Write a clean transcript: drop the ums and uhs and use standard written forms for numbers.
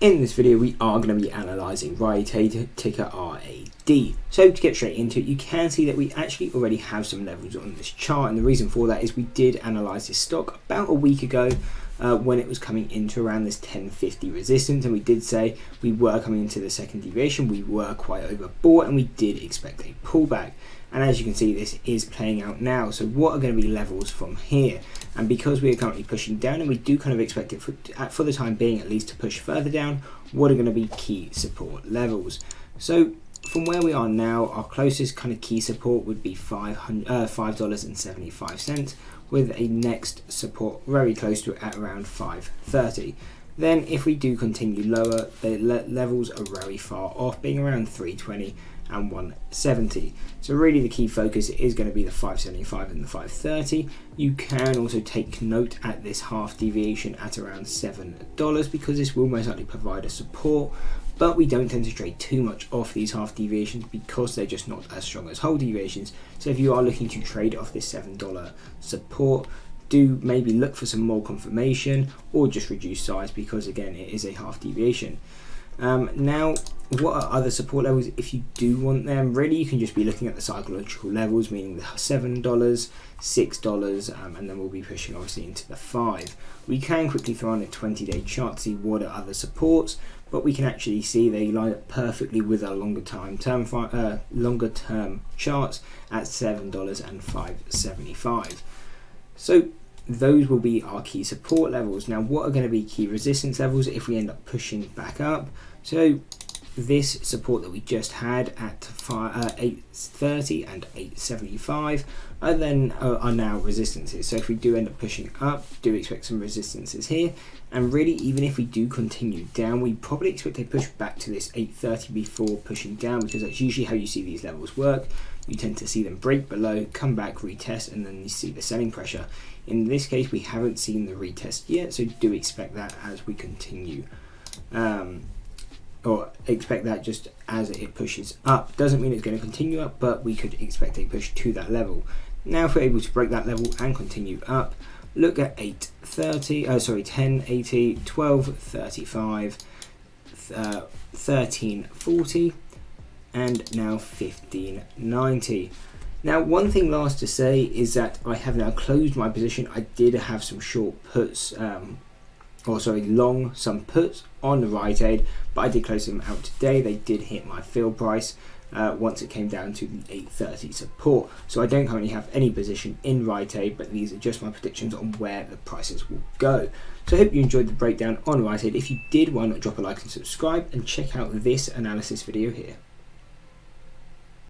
In this video we are going to be analysing Rite, ticker RAD. So to get straight into it, you can see that we actually already have some levels on this chart, and the reason for that is we did analyse this stock about a week ago when it was coming into around this 1050 resistance, and we did say we were coming into the second deviation, we were quite overbought and we did expect a pullback. And as you can see, this is playing out now. So what are going to be levels from here? And because we are currently pushing down, and we do kind of expect it for the time being at least to push further down, what are going to be key support levels? So from where we are now, our closest kind of key support would be $5.75, with a next support very close to it at around $5.30. Then if we do continue lower, the levels are very far off, being around $3.20 and $1.70. So really the key focus is going to be the $5.75 and the $5.30. You can also take note at this half deviation at around $7, because this will most likely provide a support, but we don't tend to trade too much off these half deviations because they're just not as strong as whole deviations. So if you are looking to trade off this $7 support, do maybe look for some more confirmation or just reduce size, because again it is a half deviation. Now, what are other support levels? If you do want them, really you can just be looking at the psychological levels, meaning the $7, $6, and then we'll be pushing obviously into the 5. We can quickly throw on a 20-day chart to see what are other supports, but we can actually see they line up perfectly with our longer term charts at $7 and $5.75. So those will be our key support levels. Now, what are going to be key resistance levels if we end up pushing back up? So this support that we just had at $8.30 and $8.75 are now resistances. So if we do end up pushing up, do expect some resistances here. And really, even if we do continue down, we probably expect a push back to this $8.30 before pushing down, because that's usually how you see these levels work. You tend to see them break below, come back, retest, and then you see the selling pressure. In this case, we haven't seen the retest yet, so do expect that as we continue, or expect that just as it pushes up. Doesn't mean it's going to continue up, but we could expect a push to that level. Now, if we're able to break that level and continue up, look at 1080, 1235, 1340, and now 1590. Now, one thing last to say is that I have now closed my position. I did have some short puts, some puts on the Rite, but I did close them out today. They did hit my fill price once it came down to the 8.30 support. So I don't currently have any position in Rite, but these are just my predictions on where the prices will go. So I hope you enjoyed the breakdown on Rite. If you did, why not drop a like and subscribe, and check out this analysis video here.